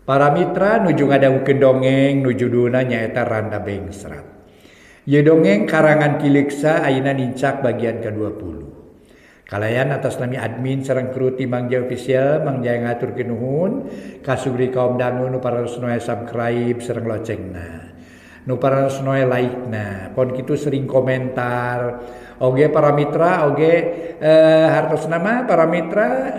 Para mitra nuju ngadawukeun dongeng nu judulna nyaeta Randa Bengsrat. Ieu dongeng karangan Kiliksa ayeuna nincak bagian ke-20. Kalayan atas nami admin sareng kru tim Mang Jaya Official Mang Jaya ngaturkeun nuhun ka sugri kaum dangu nu parantos noe subscribe sareng locengna. Nu parantos noe like-na. Pon kitu sering komentar. Oge para mitra oge hartosna mah para mitra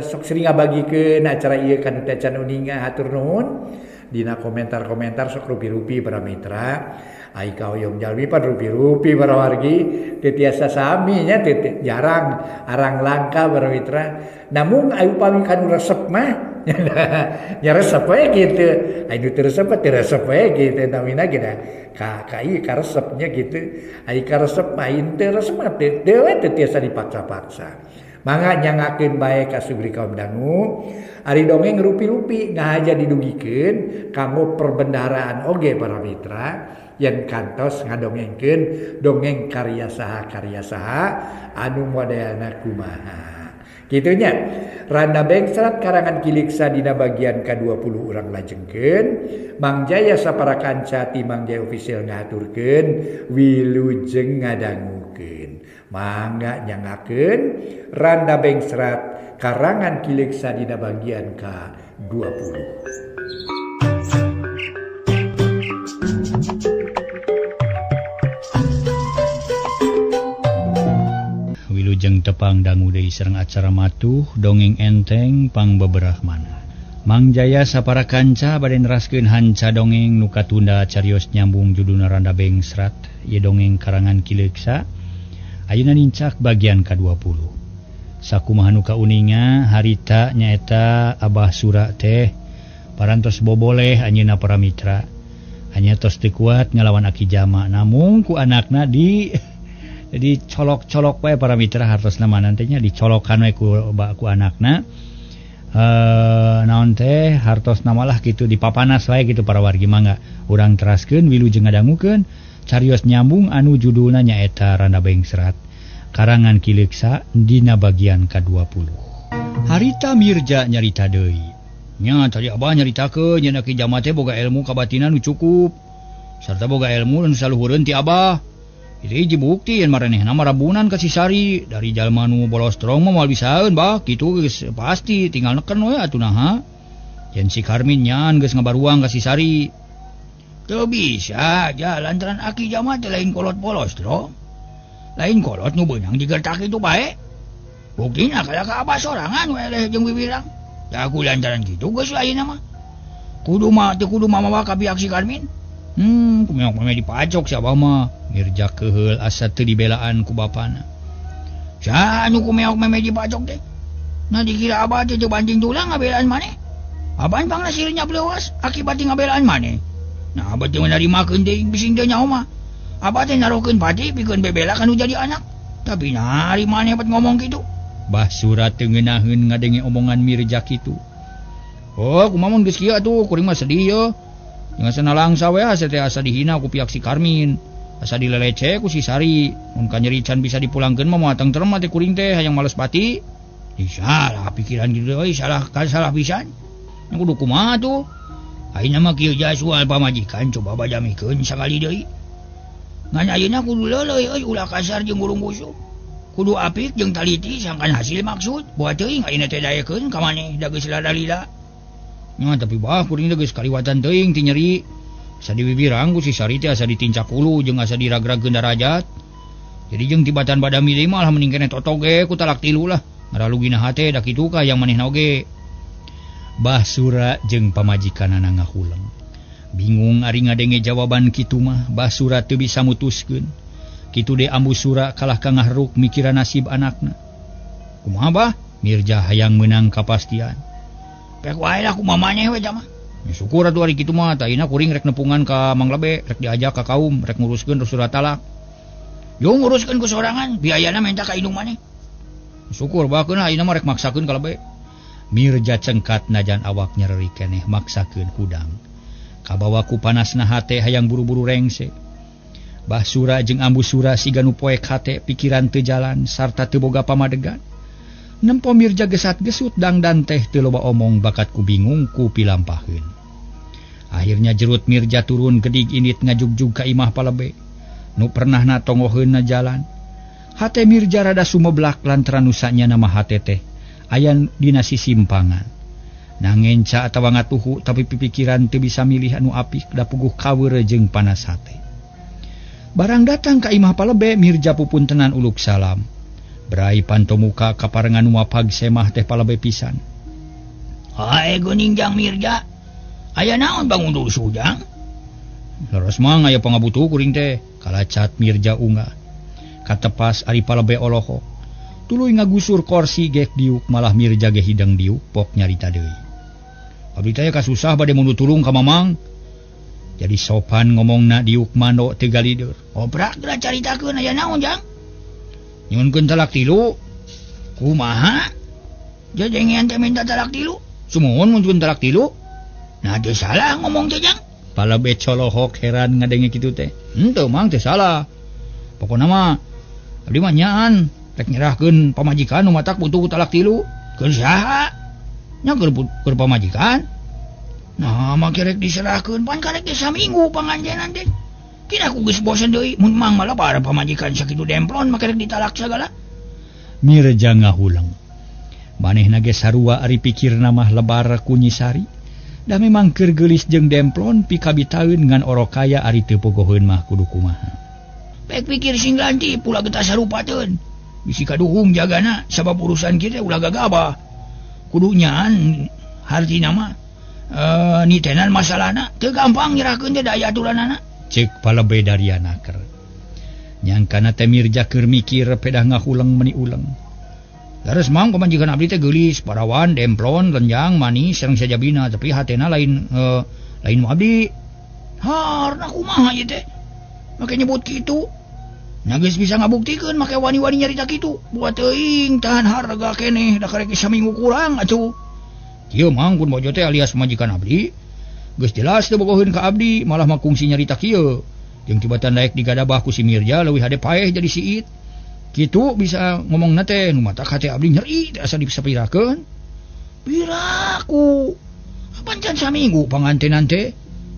sok sering ngabagikeun acara ieu kana teh can uninga hatur nuhun dina komentar-komentar sok rupi-rupi para mitra. Ai kaoyong jalmi pan rupi-rupi para wargi teu tiasa sami nya teu jarang arang langka para mitra. Namun aya upami kanu resep mah nya resep we kitu. Aya teu resep we kitu namina gina ka ieu ka resepnya gitu. Ai ka resep mah teu resep mah teu tiasa dipaksa-paksa. Mangga nyangakeun bae ka sugri kaum dangu. Ari dongeng rupi-rupi ngahaja didugikeun kanggo perbendaharaan oge para mitra yang kantos ngadongengkeun dongeng karya saha anu modelna kumaha. Kitunya Randa Bengsrat karangan Kiliksa dina bagian ke-20 urang lajengkeun Mang Jaya saparakanca ti Mang Jaya Official ngaturkeun wilujeng ngadangukeun. Mangga nyangakeun Randa Bengsrat karangan Kiliksa dina bagian ke-20. Wilujeng tepang dangu deui sareng acara matuh dongeng enteng pang beberahmana. Mang Jaya saparakanca bade neraskeun hanca dongeng nu katunda carios nyambung judulna Randa Bengsrat. Ieu dongeng karangan Kiliksa ayeuna nincak bagian ka-20. Sakumaha nu kauninga harita nyaeta Abah Sura teh parantos boboleh anjeunna para mitra. Hanya tos teu kuat ngalawan Aki Jama namun ku anakna di colok-colok wae para mitra hartosna mana teh nya dicolokan wae ku anakna. Naon teh hartosna malah kitu dipapanas wae kitu para wargi mangga urang teraskeun wilujeng ngadangukeun carios nyambung anu judulna nyaeta Randa Bengsrat karangan Kiliksa dina bagian ka-20. Harita Mirja nyarita deui. Nya tadi Abah nyaritakeun yen Aki Jama teh boga ilmu kabatinan nu cukup sarta boga ilmu nu saluhureun ti Abah. Itu hiji bukti yen maranehna marabunan ka si Sari dari jalma nu bolos strong mah moal bisaeun bah kitu geus pasti tinggal neken we atuh naha. Yen si Karmin nyan geus ngabaruang ka si Sari. Teu bisa ja lantaran Aki Jama teh lain kolot bolos strong. Lain kolot nu beunang digertak itu bae. Buktina kada ka Abah sorangan we leh jeung bibirang. Da ku lantaran kitu geus lainna mah. Kudu mah mawa ka pihak si Karmin. Kumeok meme dipacok si Abah mah. Mirja keheul asa teu dibelaan ku bapana. Sa anu kumeok meme dipacok teh. Nah dikira Abah teh teu banting tulang ngabelaan maneh. Apaan pangna sirinya bleuwas akibat ngabelaan maneh. Nah Abah teh menarimakeun deui bising teh nyaho mah. Abah teh narohkeun pati pikeun bebela kanu jadi anak. Tapi nari maneh pat ngomong kitu. Bah Surat teu ngeunaheun ngadenge omongan Mirja kitu. Oh kumaha mun geus kieu atuh kuring mah sedih yeuh. Jangan langsa we asa teh asa dihina ku pihak si Karmin. Asa dileleceh ku si Sari. Mun kanyerican bisa dipulangkeun mah moal tentrem mah teh kuring teh hayang males pati. Salah pikiran kitu euy salah pisan. Nya kudu kumaha tuh? Ayeuna mah kieu soal pamajikan coba bajamikeun sakali deui. Ngan ayeuna kudu leuleuy euy ulah kasar jeung gurung busuk. Kudu apik jeung taliti sangkan hasil maksud. Buat teuing ayeuna teh dayekeun ka maneh da geus lada-lila. Nya tapi bah kuring teh geus kaliwatan teuing ti nyeri. Asa dibibirang ku si Sari teh asa ditincak ulu jeung asa diragragkeun darajat. Jadi jeung tibatan badami deui mah mending keneh totoge ku talak 3 lah. Ngaralugina hate da kitu ka yang manehna oge. Bah Sura jeung pamajikanana ngahuleng. Bingung ari ngadenge jawaban kitu mah, Bah Sura teu bisa mutuskeun. Kitu de ambu Sura kalah ka ngahruk mikiran nasib anakna. Kumaha bah? Mirja hayang meunang kapastian. Pek wae lah ku mamanya we jama. Ya syukur atuh ari kitu mah tah ayeuna kuring rek nepungan ka Mang Lebe, rek diajak ka kaum, rek nguruskeun surat talak. Yo nguruskeun ku sorangan, biayana minta ka indung maneh. Syukur bakeun ayeuna mah rek maksakeun ka Lebe. Mirja cengkat najan awaknya reurik keneh maksakeun hudang. Kabawa ku panasna hate hayang buru-buru rengse. Bah Sura jeung ambu Sura siga nu poek hate pikiran teu jalan sarta teu boga pamadegan. Nempo Mirja gesat-gesut dangdan teh teu loba omong bakat ku bingung ku pilampaheun. Akhirnya jerut Mirja turun gedig init ngajugjug ka imah palebe nu pernah na tongoheun na jalan. Hate Mirja rada sumeblak lantaran nusanya nama hate teh aya dina sisimpangan. Nangenca atawa ngatuhu tapi pipikiran teu bisa milih anu apik da puguh kaweur jeung panas hate. Barang datang ka imah palebe Mirja pupuntenan uluk salam. Berai panto muka kaparengan wapag semah teh palebe pisan. Hae guningjang Mirja. Aya naon bangun dulu sujang? Leres mang aya pangabutuh kuring teh, kalacat Mirja unggah. Katepas ari palebe olohok. Tuluy ngagusur kursi gek diuk malah Mirja ge hidang diuk pok nyarita deui. Abdi teh kasusah bade mundu tulung ka Mamang. Jadi sopan ngomongna diuk mando teu galideur. Obrak geura caritakeun aya naon jang? Nyunkeun talak 3. Kumaha? Jajengean teh minta talak 3. Sumuhun mun talak 3. Nah teu salah ngomong teh jang. Palebe colohok heran ngadenge kitu teh. Henteu mang teu salah. Pokona mah abdi mah nyaan rek nyerahkeun pamajikan nu matak butuh talak 3. Keur saha? Nya keur pamajikan. Nah make rek diserahkeun pan karek ge saminggu panganjenan teh. Kina ku geus bosen deui mun mang malah para pamajikan sakitu demplon make rek ditalak sagala. Mirja ngahulang. Manehna ge sarua ari pikirna mah lebar ku Nyisari. Da memang keur geulis jeung demplon pikabitaeun ngan orokaya ari teu pogoheun mah kudu kumaha. Baik pikir sing lanti pula getah sarupateun. Bisi kaduhung jagana sabab urusan kieu teh ulah gagabah. Kudu nyaan hartina mah nitenan masalahna teu gampang nyerahkeun teh da aya aturanana. Ceuk palebe darianaker. Nyangkana teh Mirja keur mikir pedah ngahulang meni ulang. Lares mang pamajikan abdi teh geulis, parawan, demplon, lenjang, manis, sareng sajabina, tapi hatena lain mu abdi. Harna kumaha ieu teh? Make nyebut kitu. Nya geus bisa ngabuktikeun make wani-wani nyarita kitu. Buat teuing tahan harga keneh da karek saminggu kurang atuh. Kieu mang kun bojo teh alias majikan abdi. Geus jelas teu bogoheun ka abdi, malah makungsi nyarita kieu. Jeung tibatan daek digadabah ku si Mirja leuwih hade paeh jadi siit. Kitu bisa ngomongna teh nu matak hate abdi nyeri teh asa disapirakeun. Piraku. Pancan saminggu pangantenan teh.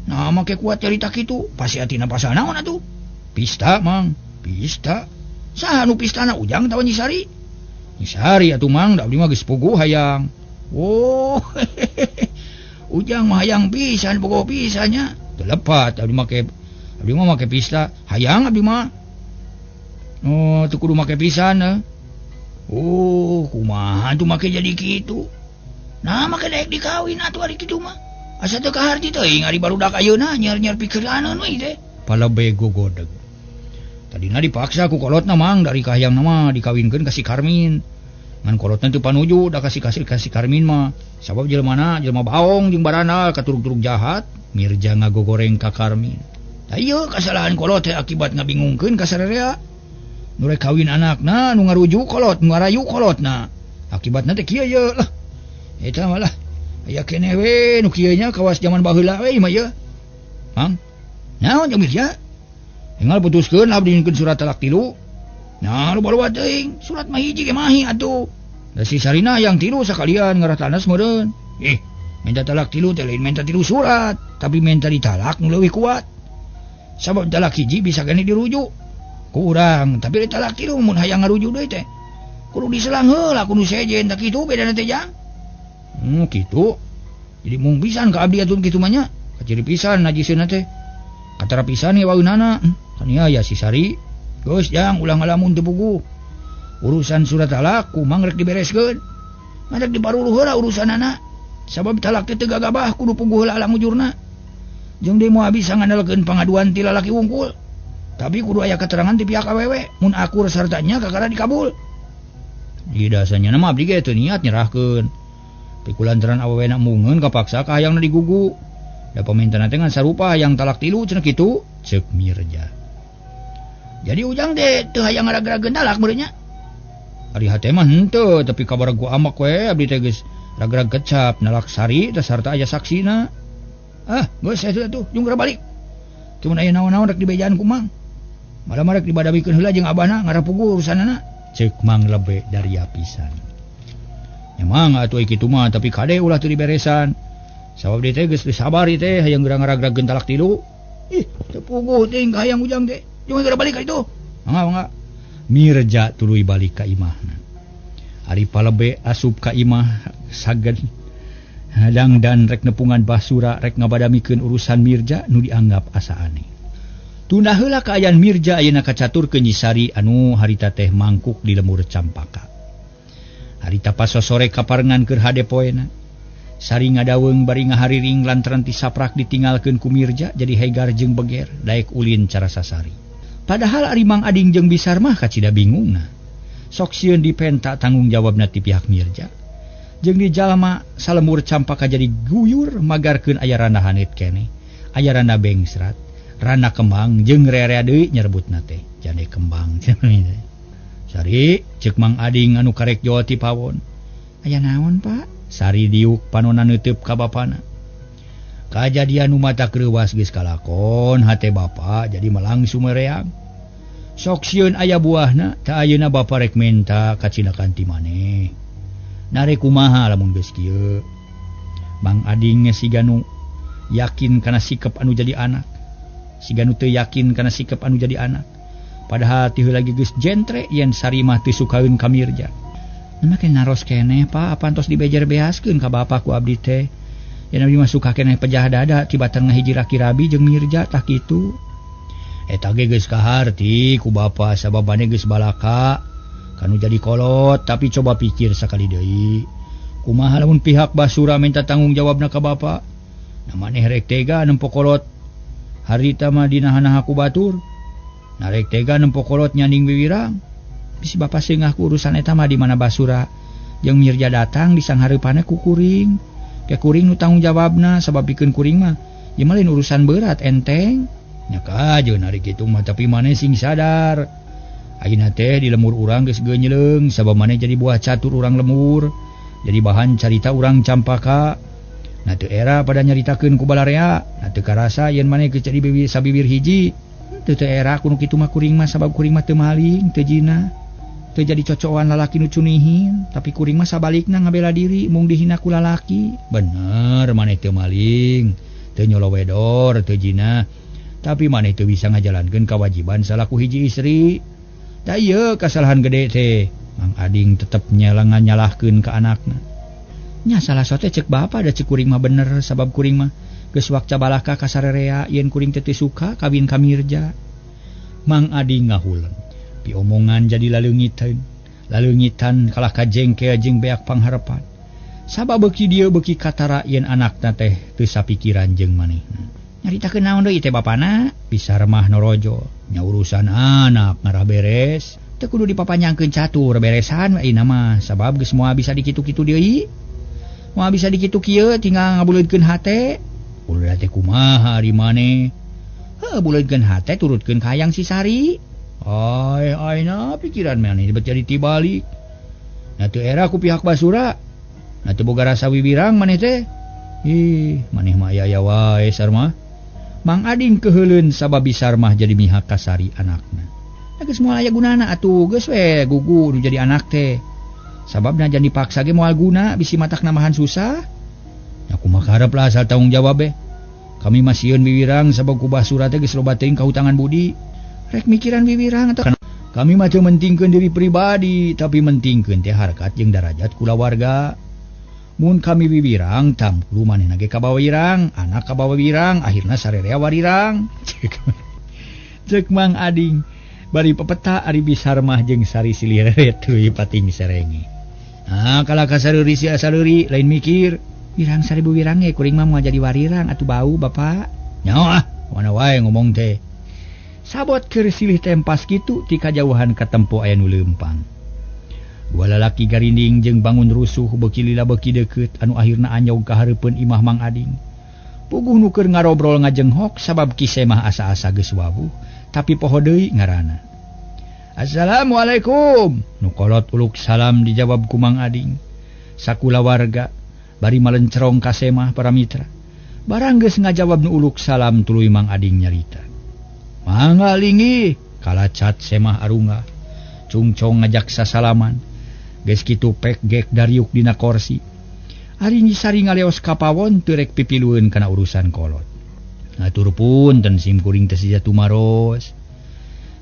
Nah make kuat nyarita kitu, pasti atina pasanaon atuh. Pista mang, pista. Saha nu pistana Ujang tawan Nyisari? Nyisari atuh mang, da abdi mah geus puguh hayang. Oh. Ujang mah hayang pisan pogo pisannya. Teu lepat abdi mah make pista. Hayang abdi mah. Oh, teu kudu make pisan. Oh, kumaha tuh make jadi kitu. Nah, make daek dikawin atuh ari kitu mah. Asa teu kaharti teuing ari barudak ayeuna nyer-nyer pikiraneun we teh. Palebe gogodeg. Tadina dipaksa ku kolotna mang dari kahyangna mah dikawinkeun ka si Karmin. Ngan kolotna teu panuju da kasih Karmin mah. Sabab jelema baong jeung barana katurug-turug jahat, Mirja ngagogoreng ka Karmin. Da ieu kasalahan kolot teh akibat ngabingungkeun ka sarerea. Nu rek kawin anakna nu ngaruju kolot, nu ngarayu kolotna. Akibatna teh kieu ye lah. Eta malah aya keneh we nu kieu nya kawas zaman baheula we mah ye. Mang. Naon jeung Mirja? Enggal putuskeun abdi nyikeun surat talak 3. Nah, lu baru teuing, surat mah hiji ge mahi atuh. Da si Sarina yang 3 sakalian ngaratana meureun. Minta talak 3 teh lain minta 3 surat, tapi minta ditalak nu leuwih kuat. Sabab talak hiji bisa gani dirujuk. Kurang, tapi ditalak 3 mun hayang ngarujuk deui teh. Kudu diselang heula kudu sejen tak kitu bedana teh jang. Kitu. Jadi mung pisan ka abdi atuh kitu mah nya. Kaciri pisan najiseunna teh. Katara pisan ge waeunana. Kan ieu aya si Sari. Geus jang ulah ngalamun teu puguh. Urusan surat talak kumang rek dibereskeun. Ngadek diparuruh heula urusanana. Sabab talak teh teu gagabah kudu puguh heula alang ujurna. Jeung deui moal bisa ngandalkeun pangaduan ti lalaki wungkul. Tapi kudu aya keterangan ti pihak awewe mun akur sartanya kakara dikabul. Di dasanya nama abdi ge teu niat nyerahkeun. Pikulantaran awewena mungeun kapaksa ka hayangna digugu. Da pamintana teh ngan sarupa hayang talak 3 cenah kitu, ceuk Mirja. Jadi Ujang teh teu hayang ngarag-rageun talak meureun nya. Ari hate mah henteu, tapi kabar gua amak we abdi teh geus ragrag kecap nalak Sari teh sarta aya saksina. Geus eta tuh jeung balik. Teu mun aya naon-naon rek dibejaan ku Mang. Malah marek dibadamikeun heula jeung abahna ngarapuguh urusanana. Ceuk Mang lebe dari apisan. Emang atuh kitu mah tapi kade ulah teu diberesan. Sabab dia teh geus sabar ieu teh hayang gerang-geragen talak 3. Ih, teu puguh teh hayang ujang teh. Jong geura balik ka itu. Mangga. Mirja tuluy balik ka imahna. Ari palebe asup ka imah saged hadang dan rek nepungan basura rek ngabadamikeun urusan Mirja nu dianggap asa aneh. Tunda heula kaayaan Mirja ayeuna kacaturkeun Nyi Sari anu harita teh mangkuk di lemur campaka. Harita pas sore kaparengan keur hade poena. Sari ngadaweung bari ngahariring lantaran tisaprak ditinggalkeun ku Mirja jadi hegar jeung beger daek ulin cara sasari. Padahal ari Mang Ading jeung Bisar mah kacida bingungna. Sok sieun dipenta tanggung jawabna ti pihak Mirja. Jeung di jalma salemur campaka jadi guyur magarkeun aya randa hanit keneh. Aya randa bengsrat, randa kembang jeung rerea deui nyerebutna teh jane kembang. Sari ceuk Mang Ading anu karek jowo ti pawon. Aya naon, Pak? Sari diuk panonna neuteub ka bapana. Kajadian nu mata kreuwas geus kalakon hate bapa jadi melang sumereang. Sok sieun aya buahna ta ayeuna bapa rek menta kacinakan ti maneh. Nare kumaha lamun geus kieu. Mang Ading siga nu yakin kana sikap anu jadi anak. Siga nu teu yakin kana sikap anu jadi anak. Padahal ti heula geus jentre yen Sari mah teu sukaeun ka Mirja. Make naros keneh Pak, apantos dibejer beaskeun ka bapa ku abdi teh. Yen abdi mah suka keneh pejah dada tibatan ngahiji laki rabi jeung Mirja tah kitu. Eta ge geus kaharti ku bapa sababane geus balaka. Kanu jadi kolot tapi coba pikir sakali deui. Kumaha lamun pihak basura minta tanggung jawabna ka bapa? Na maneh rek tega nempo kolot. Harita mah dinaha-naha ku batur. Narek tega nempo kolot nyanding wiwirang. Bisi bapa seungah ku urusan eta mah di mana basura jeung Mirja datang disanghareupanna ku kuring. Ke kuring nu tanggung jawabna sabab pikeun kuring mah ieu mah lain urusan berat enteng. Nya kajeun ari kitu mah tapi maneh sing sadar. Ayeuna teh di lemur urang geus geunyeuleng sabab maneh jadi buah catur urang lemur. Jadi bahan carita urang campaka. Na teu era pada nyaritakeun ku balarea, na teu karasa yen maneh geus jadi sabibir hiji. Teu era kudu kitu mah kuring mah sabab kuring mah teu maling, teu jina. Teu jadi cocokan lalaki nu cunihin, tapi kuring mah sabalikna ngabela diri mung dihina ku lalaki. Bener maneh teu maling, teu nyolo wedor, teu jina. Tapi maneh teu bisa ngajalankeun kewajiban salaku hiji istri. Da ieu kasalahan gede teh. Mang Ading tetep nyalahkeun ka anakna. Nya salah sote cek bapa da cek kuring mah bener sabab kuring mah geus wakca balaka ka sarerea yen kuring teu suka kawin ka Mirja. Mang Ading ngahulen. Pi omongan jadi laleungitan kalah kajengke jeung beak pangharepan. Sabab beuki dieu beuki katara yen anakna teh teu sapikiran jeung manehna. Nyaritakeun naon deui teh bapana? Bisar mah norojo. Nya urusan anak ngarah beres. Teu kudu dipapanyangkeun catur beresan ayeuna mah sabab geus moal bisa dikitu-kitu deui. Moal bisa dikitu kieu tinggal ngabuleudkeun hate. Ulah teh kumaha ari maneh? Heuh buleudkeun hate turutkeun ka hayang si Sari. Aina pikiran maneh jadi tibalik. Na teu era ku pihak basura. Na teu boga rasa wiwirang maneh teh. Ih, maneh mah aya wae Sarma. Mang Ading keheuleun sabab Bisar mah jadi mihak ka Sari anakna. Da geus moal aya gunana atuh geus we gugu nu jadi anak teh. Sababna jan dipaksa ge moal guna bisi matak namahan susah. Nya kumaha karep lah asal tanggung jawab Kami mah sieun wiwirang sabab ku basura teh geus loba teuing kahutangan budi. Rek mikiran wiwirang atau kami mah teu mentingkeun diri pribadi tapi mentingkeun teh harkat jeung darajat kulawarga. Mun kami wiwirang tamkulu manehna ge kabawa wirang, anak kabawa wirang, akhirna sarerea warirang. Ceuk Mang Ading bari pepeta ari Bisar mah jeung Sari silih tuluy pating serenge. Nah, kala ka sareuri si asareuri lain mikir, wirang sarebu wirang ge kuring mah moal jadi warirang atuh bau Bapak. Nyaho mana wae ngomong teh. Sabot keur silih tempas kitu ti kajauhan katempo aya nu leumpang. Dua lalaki garinding jeung bangun rusuh beuki lila beuki deukeut anu akhirna anyog ka hareupeun imah Mang Ading. Puguh nu keur ngarobrol ngajenghok sabab kisah mah asa-asa geus wabuh, tapi poho deui ngaranna. Assalamualaikum. Nu kolot uluk salam dijawab ku Mang Ading. Sakula warga bari malencerong ka semah para mitra. Barang geus ngajawab nu uluk salam tuluy Mang Ading nyarita. Mangga linggih, kalacat semah arunga. Cungcong ngajak sasalaman. Geus kitu pek gek dariuk dina korsi. Hari Nyi Sari ngaleos ka pawon teu rek pipilueun kana urusan kolot. Ngatur punten sim kuring teh saja tumaros.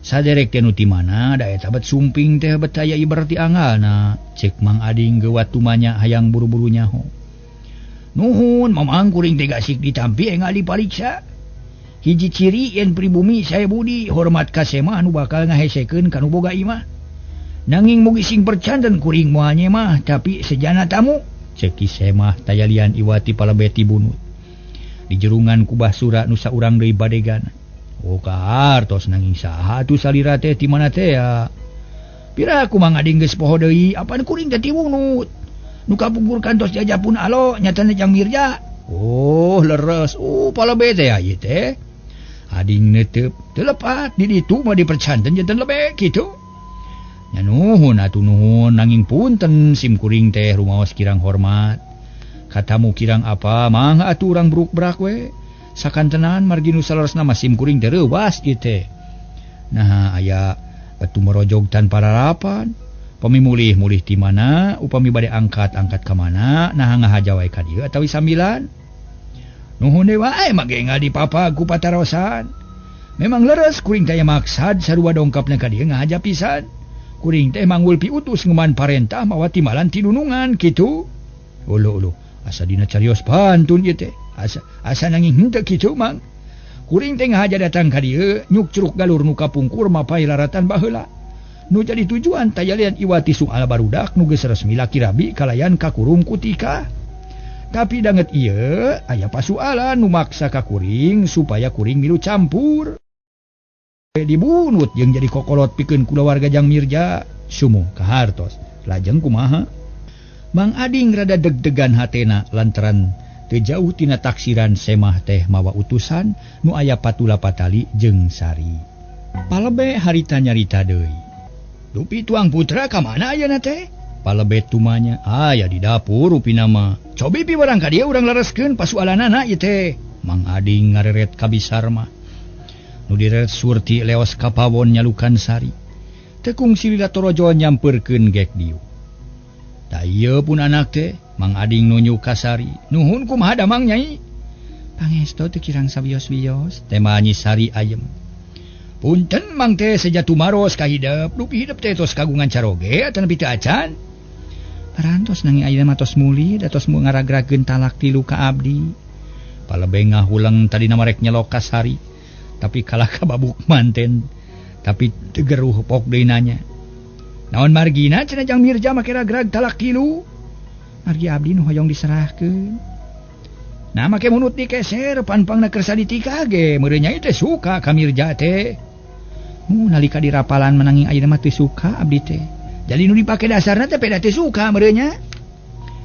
Saderek teh nu ti mana da eta bet sumping teh bet aya ibarat ti angalna. Cek Mang Ading geuwat tumanya hayang buru-buru nyaho. Nuhun mamang kuring teh gasik ditampi engal dipariksa. Hiji ciri yen pribumi saya budi hormat ka semah anu bakal ngahesekeun kanu boga imah. Nanging mugi sing percanten kuring moal nyemah tapi sejana tamu. Ceki semah tayalian iwati palebeti bunut. Di jerungan kubah sura nusa urang deui badegana. Oh kahartos nanging saha atuh salira teh ti mana teh ya. Pira aku Mang Ading geus poho deui apaan kuring teh ti bunut. Nu kapungkur kantos jajapun alo nyatana Jang Mirja. Oh leres. Palebe teh ieu teh. Ading neuteup teu lepat di ditu mah dipercanten janten lebe kitu. Ya nuhun atuh nuhun nanging punten sim kuring teh rumaos kirang hormat. Katamu kirang apa mah atuh urang bruk-brak we. Sakantenan margi nu saleresna mah sim kuring teh reuwas kieu teh. Nah aya batu merojog tan pararapan. Upami mulih-mulih ti mana, upami bade angkat-angkat ka mana, nah ngahaja wae ka dieu atawi sambilan. Nuhun deui wae mage ngadi papa ku patarosan. Memang leres kuring teh maksad sarua dongkapna ka dieu ngahaja pisan. Kuring teh manggul piutus nguman parentah mawa timalan tinunungan kitu. Ulu asa dina carios pantun ieu teh. Asa nanging henteu kitu Mang. Kuring teh ngahaja datang ka dieu nyuk curug galur nu kapungkur mapai laratan baheula. Nu jadi tujuan tayalian iwati soal barudak nu geus resmi laki rabi kalayan kakurung kutika. Tapi danget ieu aya pasualan nu maksa ka kuring supaya kuring milu campur. Dibunut yang jadi kokolot pikeun kulawarga Jang Mirja sumuh kahartos lajeng kumaha. Mang Ading rada deg-degan hatena lantaran teu jauh tina taksiran semah teh mawa utusan nu aya patula patali jeung Sari. Palebe harita nyarita deui. Dupi tuang putra ka mana ayeuna teh? Palebe tumanya aya di dapur rupina mah. Cobi pi barang ka dieu urang lereskeun pasualanana ieu teh. Mang Ading ngareret kabisar mah. Nu direret surti leos ka pawon nyalukan Sari. Teu kungsi Wilatorojo nyampeurkeun gek dieu. Da ieu pun anak teh Mang Ading nunjuk ka Sari. Nuhun kumaha damang Nyai? Pangestu teu kirang sabios-bios. Tema Nyi Sari ayem. Punten Mang teh seja tumaros ka hideup. Dupi hideup teh tos kagungan caroge atawa nepi teu acan. Parantos nanging ayeuna mah tos muli da tos ngaragrageun talak 3 ka abdi. Palebe ngahulang tadi namarek nyelok ka Sari. Tapi kalah kababuk manten. Tapi tegeruh pok deui nanya. Naon margina cenah Jang Mirja make ragrag talak 3. Margi abdi nu hoyong diserahkeun. Nah make munut dikeser panpangna kersa ditika ge meureun nya teh suka ka Mirja teh. Nalika di rapalan menanging ayeuna mah teu suka abdi teh. Jadi nu dipake dasarna teh peda teu suka meureun nya.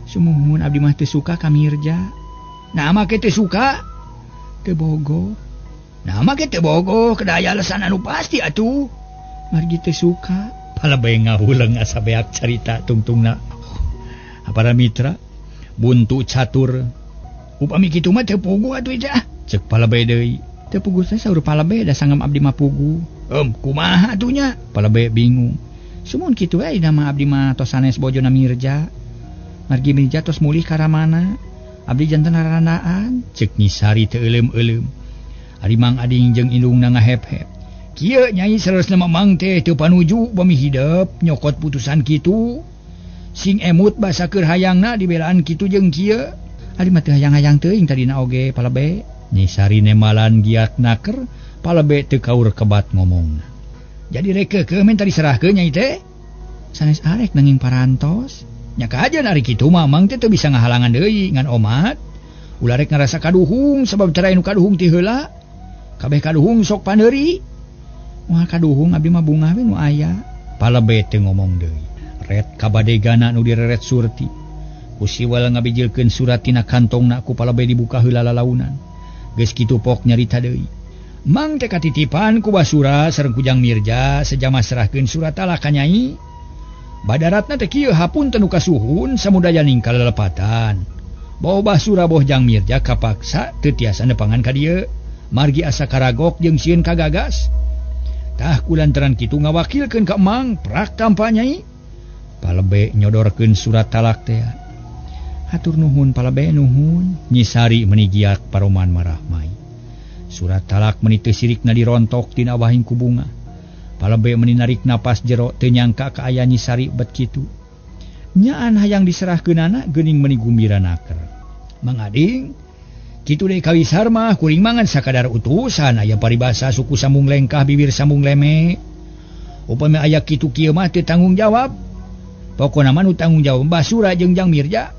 Sumuhun abdi mah teu suka ka Mirja. Nah make teu suka teu bogo. Nah make teu bogoh kedaya alasan anu pasti atuh. Margi teu suka. Palebe ngahuleung asa beak carita tungtungna. Apara mitra buntu catur. Upami kitu mah teu pugu atuh teh. Cek palebe deui. Teu pugu teh saur palebe da sangem abdi mah pugu. Kumaha atuh nya? Palebe bingung. Sumun kitu we dina mah abdi mah tos sanes bojona Mirja. Margi Mirja tos mulih ka ramana. Abdi janten rarandaan. Cek Nyi Sari teu euleum-euleum. Ari Mang Ading jeung indungna ngahep-hep. Kieu Nyai saresna mamang teh teu panuju bami hideup nyokot putusan kitu. Sing emut basa keur hayangna dibelaan kitu jeung kieu. Ari mah teu hayang-hayang teuing tadina oge palebe. Nyi Sari nemalan giat naker, palebe teu kaur kebat ngomongna. Jadi rek keukeuh men tadi serahkeun Nyai teh. Sanes arek nanging parantos. Nya kahajan ari kitu mamang teh teu bisa ngahalangan deui ngan omat. Ulah rek ngarasa kaduhung sabab cerai nu kaduhung ti heula. Kabeh kaduhung sok paneuri. Moal kaduhung abdi mah bunga we nu aya. Palebe teu ngomong deui. Ret kabadegana nu direret surti. Ku siwal ngabijilkeun surat tina kantongna ku palebe dibuka heula lalaunan. Geus kitu pok nyarita deui. Mang teh katitipan ku basura sareng ku Jang Mirja sejama serahkeun surat talak ka Nyai. Badaratna teh kieu hapunten nu kasuhun samudaya ningkal lelepatan. Bawa basura boh Jang Mirja kapaksa teu tiasa nepangan ka dieu. Margi asa karagok jeung sieun kagagas. Tah kulantaran kitu ngawakilkeun ka Mang prak tampa Nyai. Palebe nyodorkeun surat talak teh. Hatur nuhun palabe nuhun. Nyi Sari menigiak paroman marahmai. Surat talak meniteu sirikna dirontok tina wahing ku bunga. Palabe meuni narik napas jero teu nyangka ka aya Nyi Sari bet kitu. Nyaan hayang diserahkeunana geuning meuni gumbiranaker. Mang Ading, kitu deui kawisar mah kuring mangan sakadar utusan aya paribasa suku sambung lengkah bibir sambung leme. Upami aya kitu kieu mah teu tanggung jawab. Pokona mah nu tanggung jawab Basura jeung Jang Mirja.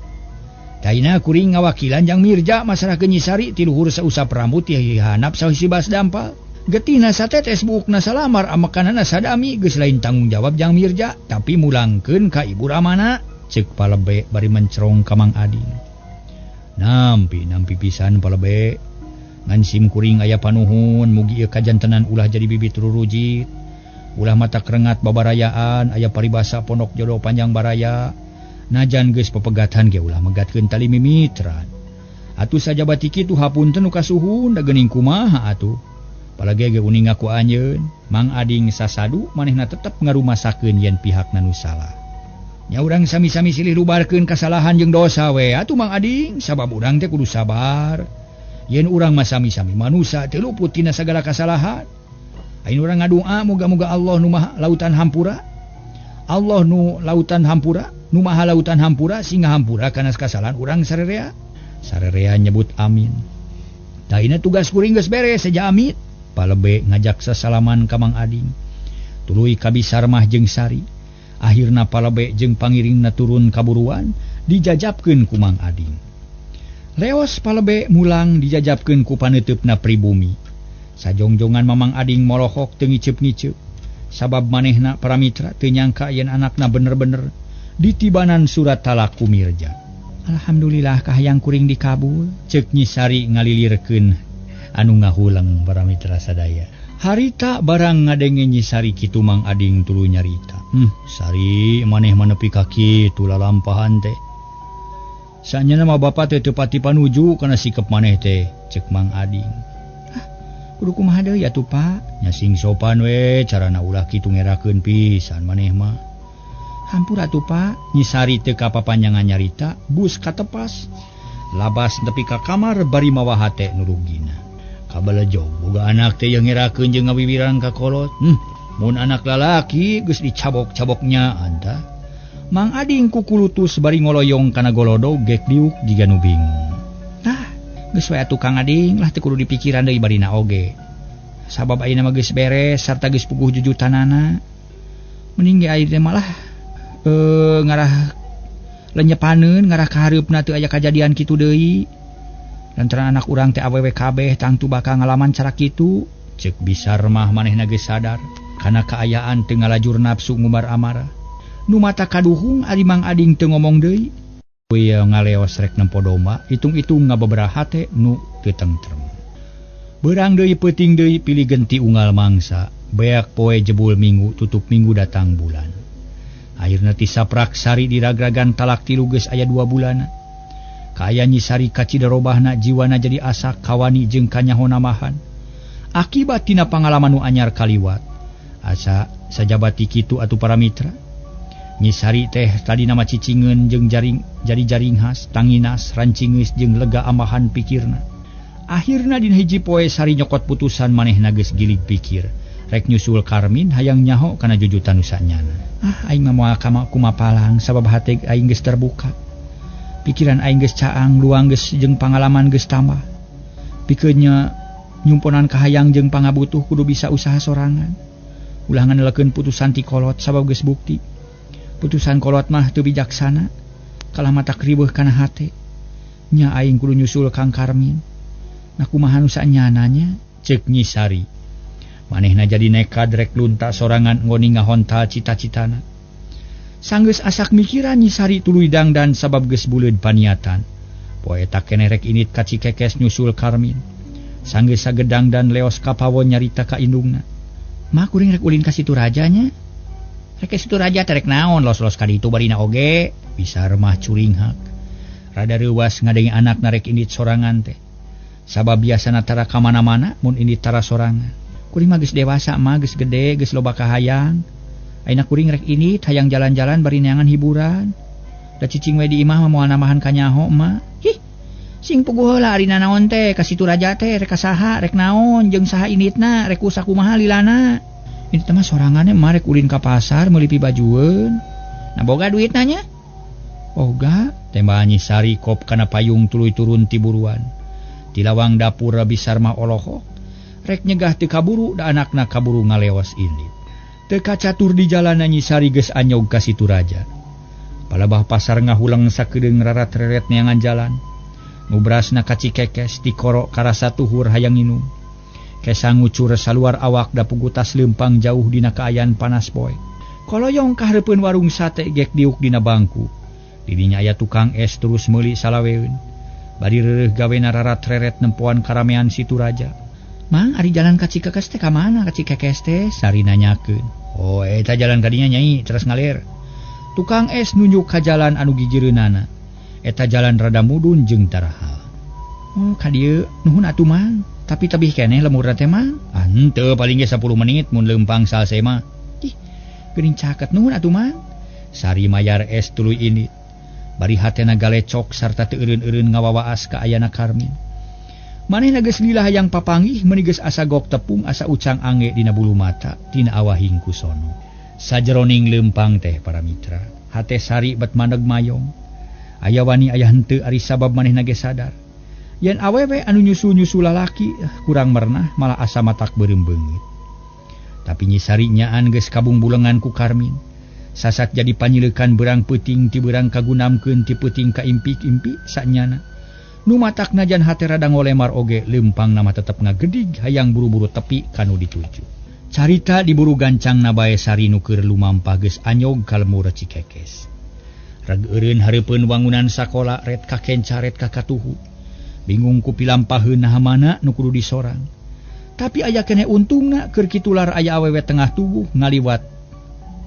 Daina kuring ngawakilan Jang Mirja masarahkeun Nyi Sari ti luhur sausap rambut ieu hanap sahiji bas dampal. Getina satetes buukna salamar amakanana sadami geus lain tanggung jawab Jang Mirja tapi mulangkeun ka Ibu Ramana ceuk Palebe bari mencerong ka Mang Ading. Nampi pisan Palebe ngan sim kuring aya panuhun mugi ieu kajantenan ulah jadi bibit rurujit. Ulah mata kerengat babarayaan aya paribasa pondok jodoh panjang baraya. Najan geus pepegatan ge ulah megatkeun tali mimitran. Atuh sajabat kitu hapunten nu kasuhun da geuning kumaha atuh. Palagi ge uning ngaku anjeun, Mang Ading sasadu manehna tetep ngarumasakeun yen pihakna nu salah. Nya urang sami-sami silih lubarkeun kasalahan jeung dosa we atuh Mang Ading, sabab urang teh kudu sabar. Yen urang mah sami-sami manusia teu luput tina sagala kasalahan. Ain urang ngadoa moga-moga Allah nu maha lautan hampura. Allah nu lautan hampura, nu maha lautan hampura singa hampura kana kasalahan urang sarerea. Sarerea nyebut amin. Daina tugas kuring geus beres saja amit. Palebe ngajak sasalaman ka Mang Ading. Tuluy kabisar mah jeung Sari. Akhirna Palebe jeung pangiringna turun kaburuan dijajabkeun ku Mang Ading. Leos Palebe mulang dijajabkeun ku paneutupna pribumi. Sajongjongan Mamang Ading molohok teu ngiceup-ngiceup. Sabab manehna para mitra teu nyangka yen anakna bener-bener ditibanan surat talak ku Mirja. Alhamdulillah kahayang kuring dikabul, ceuk Nyi Sari ngalilirkeun anu ngahulang para mitra sadaya. Harita barang ngadenge Nyi Sari kitu Mang Ading tuluy nyarita. Sari maneh manepi ka kitu lalampahan teh. Sanyana mah bapa teh teu pati panuju kana sikep maneh teh, ceuk Mang Ading. Kudu kumaha deui atuh Pak? Nya sing sopan we carana ulah kitu ngerakeun pisan maneh mah. Hampura atuh Pak. Nyi Sari teu kapapanjangan nyarita, bus katepas. Labas nepi ka kamar bari mawa hate nu rugina. Kabalejo boga anak teh yang ngerakeun jeung ngawiwiran ka kolot. Mun anak lalaki geus dicabok-caboknya anta. Mang Ading kukulutus bari ngoloyong kana golodo gek diuk jiga nu bingung. Geus we atuh Kang Ading lah teu kudu dipikiran deui barina oge. Sabab ayeuna mah geus beres sarta geus puguh jujutanana. Mending ge ayeuna malah ngarah lenyepaneun ngarah ka hareupna teu aya kajadian kitu deui. Lantaran anak urang teh awewe kabeh tangtu bakal ngalaman cara kitu. Ceuk bisar mah manehna geus sadar kana kaayaan teu ngalajur nafsu ngumbar amarah. Nu mata kaduhung ari Mang Ading teu ngomong deui. Kuy ngaleos rek nempo domba, hitung-hitung ngababaraha teh nu teu tentrem. Beurang deui peuting deui pilih genti unggal mangsa, beak poe jebul minggu tutup minggu datang bulan. Akhirna ti saprak Sari diragragan talak 3 geus aya 2 bulan. Ka aya Nyi Sari kacidarobahna jiwana jadi asak kawani jeung kanyahona mahan. Akibat tina pangalaman nu anyar kaliwat. Asa sajabati kitu atuh para mitra. Nyi Sari teh tadi nama cicingeun jeung jadi jaring khas, tanginas, rancingeus jeung lega amahan pikirna. Akhirna dina hiji poe Sari nyokot putusan manehna geus gilig pikir. Rek nyusul Karmin hayang nyaho kana jujutan usanyana. Aing mah moal kumapalang sabab hate aing geus terbuka. Pikiran aing geus caang, luang geus jeung pangalaman geus tambah. Pikeun nya nyumponan kahayang jeung pangabutuh kudu bisa usaha sorangan. Ulah ngandelkeun putusan ti kolot sabab geus bukti. Putusan kolot mah teu bijaksana, kalah mata kriweuh kana hate. Nya aing kudu nyusul Kang Karmin. Nah kumaha nu saenyananya? Ceuk Nyi Sari. Manehna jadi nekad rek lunta sorangan ngoni ngahontal cita-citana. Sanggeus asak mikiran Nyi Sari tuluy dangdan sabab geus buleud paniatan. Poe tak keneh rek init ka Cikekes nyusul Karmin. Sanggeus sagedang dan leos ka pawon nyarita ka indungna. Mah kuring rek ulin ka situ rajanya. Rek situ raja terek naon los-los ka ditu barina oge. Bisar mah curing hak. Rada reuwas ngadenge anak narek indit sorangan teh. Sabab biasana tara ka mana-mana mun indit tara sorangan. Kuring mah geus dewasa mah geus gede geus loba kahayang. Ayeuna kuring rek indit hayang jalan-jalan bari neangan hiburan. Da cicing we di imah moal nambahan kanyaho mah. Hih. Sing puguh heula arina naon teh ka Situ Raja teh rek saha rek naon jeung saha initna rek usak kumaha lilana. Ini teh mah sorangannya mah rek ulin ka pasar meuli pi bajueun. Nah boga duitna nya? Boga, tembah Nyi Sari kop kana payung tuluy turun ti buruan. Ti lawang dapur Rabisar mah olohok. Rek nyegah teu kaburu da anakna kaburu ngaleos indit. Teu kacatur di jalanan Nyi Sari geus anyog ka Situ Raja. Palabah pasar ngahulang sakedeung rarat-reret neangan jalan. Nubrasna kacikekes ti korok karasa tuhur hayang nginum. Kesa ngucur saluar awak da pugu tas leumpang jauh dina kaayaan panas poe. Koloyong kahareupeun warung sate gek diuk dina bangku. Di dinya aya tukang es terus meuli salaweun. Bari reureuh gawena rarat-reret nempoan karamean Situ Raja. Mang ari jalan kacikekes teh ka mana kacikekes teh? Sari nanyakeun. Oh eta jalan ka dinya Nyai terus ngalir. Tukang es nunjuk ka jalan anu gigireunana. Eta jalan rada mudun jeung tarahal. Oh ka dieu nuhun atuh Mang. Tapi tabih keneh lemur teh Mang. Henteu paling ge 10 menit mun leumpang salse mah. Ih, geuning caket nuhun atuh Mang. Sari mayar es tuluy ini. Bari hatena galecok sarta teu eureun-eureun ngawawaas ka ayana Karmin. Manehna geus lila hayang papanggih meuni geus asa gok tepung asa ucang ange dina bulu mata tina awahing kusono. Sajeroning leumpang teh para mitra, hate Sari bet mandeg mayong. Aya wani aya henteu ari sabab manehna ge sadar. Yen awewe anu nyusu-nyusu lalaki kurang mernah malah asa matak beureum beungeut. Tapi Nyi Sari nyaan geus kabungbulengan ku Karmin. Sasat jadi panyileukan berang peuting ti berang kagunamkeun ti peuting ka impik-impik sanyana. Nu matak najan hate rada ngolemar oge leumpang nama tetep ngagedig hayang buru-buru tepi kanu dituju. Carita diburu gancangna bae Sari nu keur lumampah geus anyog ka lemur Cikekes. Rageureun hareupeun wangunan sakola ret ka kenca ret ka katuhu. Bingung ku pilampaheun naha mana nu kudu disorang. Tapi aya keneh untungna keur kitular aya awewe tengah tubuh ngaliwat.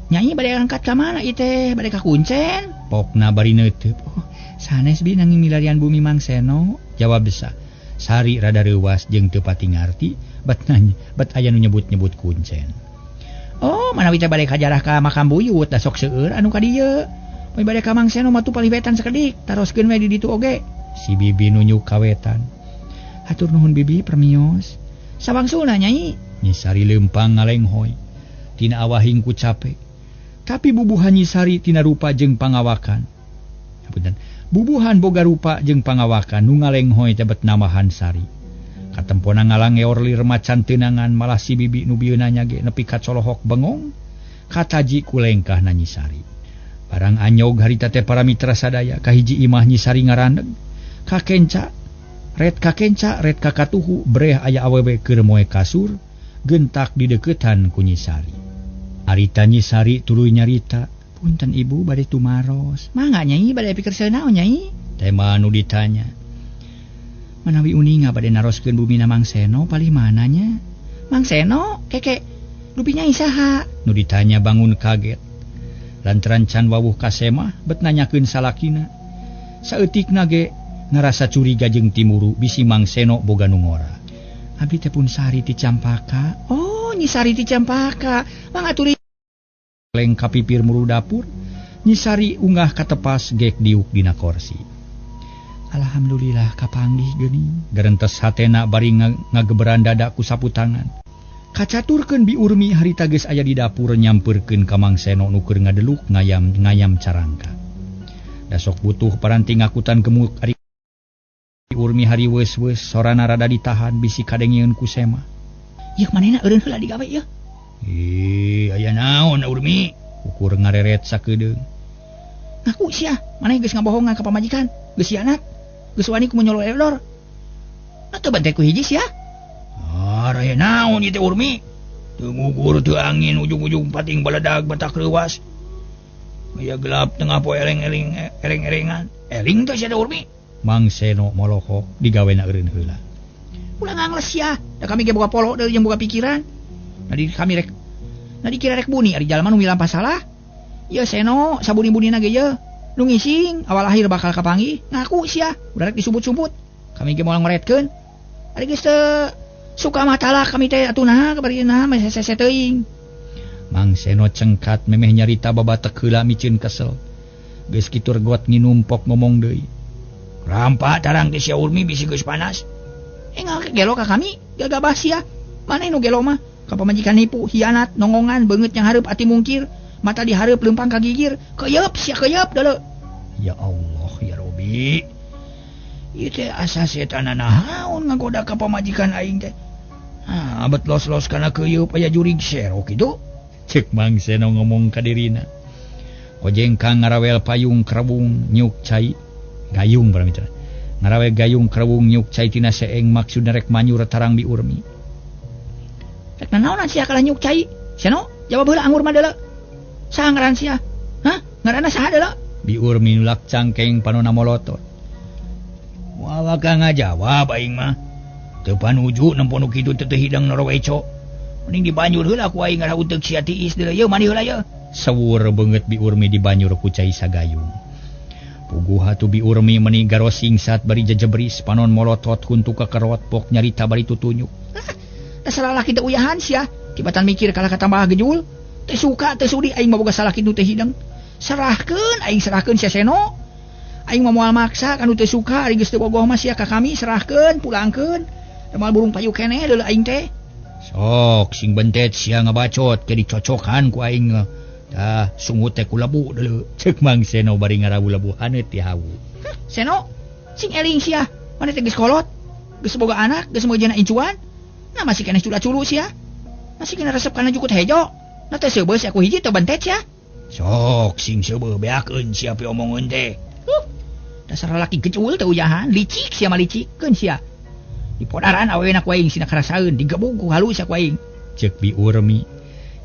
Nyai bade angkat ka mana ieu teh? Bade ka Kuncen? Pokna bari neuteup. Oh, sanes bi nanging milarian bumi Mang Seno. Jawab desa. Sari rada reuwas jeung teu pati ngarti, bat nanya, bat aya nu nyebut-nyebut Kuncen. Oh, manawi teh bade kajarah ka makam buyut da sok seueur anu ka dieu. Mun bade ka Mang Seno mah tu paliwetan sakedik, taroskeun we di ditu oge. Si Bibi nunjuk ka wetan. Hatur nuhun Bibi permios. Sawangsuna Nyai. Nyi Sari leumpang ngalenghoy. Tina awahing ku capek. Tapi bubuhan Nyi Sari tina rupa jeung pangawakan. Punten. Bubuhan boga rupa jeung pangawakan nu ngalenghoy teh bet namahan Sari. Katempona ngalangeor lir macan teunangan malah si Bibi nu bieuna nya ge nepi ka colohok bengong. Kataji ku lengkahna Nyi Sari. Barang anyog harita teh para mitra sadaya kahiji imah Nyi Sari ngarandeg. Ka kenca, ret ka katuhu breh aya awewe keur moe kasur, gentak di deukeutan ku Nyi Sari. Arita Nyi Sari tuluy nyarita, punten ibu bade tumaros. Mangga Nyai bade pikir seunau Nyai? Tema nu ditanya. Manawi uninga bade naroskeun bumina Mang Seno palih mananya? Mang Seno, keke, lupi Nyai saha? Nu ditanya bangun kaget. Lantaran can wawuh kasemah bet nanyakeun salakina. Saeutikna ge ngarasa curiga jeung timuru bisi Mang Seno boga nu ngora. Abdi teh pun Sari ti Campaka. Oh, Nyi Sari ti Campaka. Mangaturi leng ka pipir muru dapur. Nyi Sari unggah ka tepas gek diuk dina kursi. Alhamdulillah kapanggih geuning. Garentes hatena bari ngageberan dada ku sapu tangan. Kacaturkeun Bi Urmi harita geus aya di dapur nyampeurkeun ka Mang Seno nu keur ngadeluk ngayam carangka. Da sok butuh paranti ngakutan gemuk ari Bi Urmi hari weus-weus sorana rada ditahan bisi kadengieun ku Sema. Ieu manehna eureun heula digawe ieu. Aya naon Urmi? Ukur ngareret sakedeung. Ngaku sia, maneh geus ngabohongan ka pamajikan, geus sianat, geus wani ku menyolol edor. Atuh bantai ku hiji sia. Raya naon ieu teh Urmi? Teu ngugur teu angin ujung-ujung pating baledag batak leuwas. Aya gelap tengah poe ereng-erengan. Ering teh sia Urmi. Mang Seno molohok digawena eureun heula. Ulah ngangles sia, da kami ge boga polo deui jeung boga pikiran. Nadi kira rek buni ari jalma nu milampah salah. Ieu Seno sabuni-bunina ge ieu. Nu ngising awal akhir bakal kapanggih. Ngaku sia, udah rek disumput-sumput. Kami ge moal ngoretkeun. Ari geus teu suka matalah kami teh atuh kabari naha sese teuing. Mang Seno cengkat memeh nyarita babatek heula micieun kesel. geus kitu regot nginumpok ngomong deui. Rampa tarang teh sia Urmi bisi geus panas. Engal ke gelo ka kami, gagabah sia. Mana nu gelo mah? Ka pamajikan nipu, hianat, nongongan, beungeut yang hareup ati mungkir, mata dihareup leumpang ka gigir, keuyeub sia keuyeub deuleu. Ya Allah, ya Robi. Ieu teh asa setan nahaun ngagoda ka pamajikan aing teh. Abet los-los kana keuyeub aya jurig sero kitu. Cek Mang Seno ngomong ka dirina. Kojengkang ngarawel payung kerebung nyuk cai gayung paramitra. Ngarawel gayung kerebung nyuk cai tina seeng maksudna rek manyur tarang Bi Urmi. Rek nanaonan sia kalah nyuk cai? Seno, jawab heula anggur mah deuleu. Saha ngaran sia? Hah? Ngaranna saha deuleu? Bi Urmi nulak cangkeng panonna molotot. Wawa ka ngajawab aing mah. Teu panuju nempo nu kitu teu hidang noroweco. Mending dibanjur heula ku aing ngarahu teuk sia tiis deuleu yeuh mani heula yeuh. Sawur beungeut Bi Urmi dibanjur ku cai sagayung. Puguh atuh Bi Urmi meuni garos singsat bari jejebris panon molotot kuntu kakerot pok nyarita bari tutunyuk. Dasar lalaki teu uyahan sia, tibatan mikir kalah katambah gejul. Teu suka teu sudi aing mah boga salah kitu teh hidang. Serahkeun aing serahkeun sia Seno. Aing mah moal maksa kanu teu suka ari geus teu bogoh mah sia ka kami serahkeun pulangkeun. Damal burung payu keneh deuleu aing teh. Sok sing bentet sia ngabacot ke dicocokan ku aing. Tah sungut teh ku lebu deuleu. Ceuk Mang Seno bari ngarabu lebu haneut ti hawu. Seno, sing eling sia, mana teh geus kolot, geus boga anak, geus meujeuna incuan. Nah masih keneh cula-culu sia. Masih kena resep kana jukut hejo. Na teh seubeuh sia ku hiji teu bentet sia. Sok sing seubeuh beakeun sia pi omongeun teh. Dasar lalaki gecul teu uyahan, licik sia mah licikeun sia. Di podaran awena ku aing sina karasaeun digebung ku halu sia ku aing. Ceuk Bi Urmi.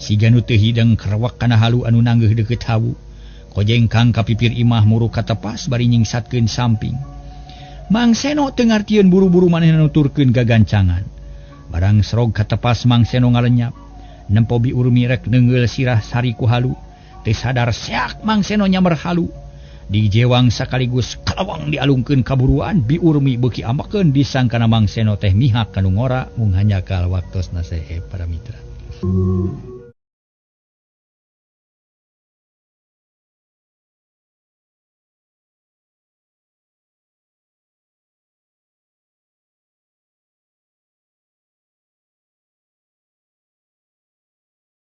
Siga nu teu hidang kerewak kana halu anu nanggeuh deukeut hawu. Kojengkang kapipir imah muru katepas bari nyingsatkeun samping. Mang Seno teu ngartieun buru-buru manehna nuturkeun gagancangan. Barang serog katepas Mang Seno ngalenyap. Nempo Bi Urmi rek neungeul sirah sari ku halu. Teu sadar seak Mang Seno nyamer halu. Di jewang sakaligus kalawang dialungkeun kaburuan Bi Urmi beuki ambakeun disangkana Mang Seno teh mihak kanu ngora mung hanya kal waktosna sae para mitra.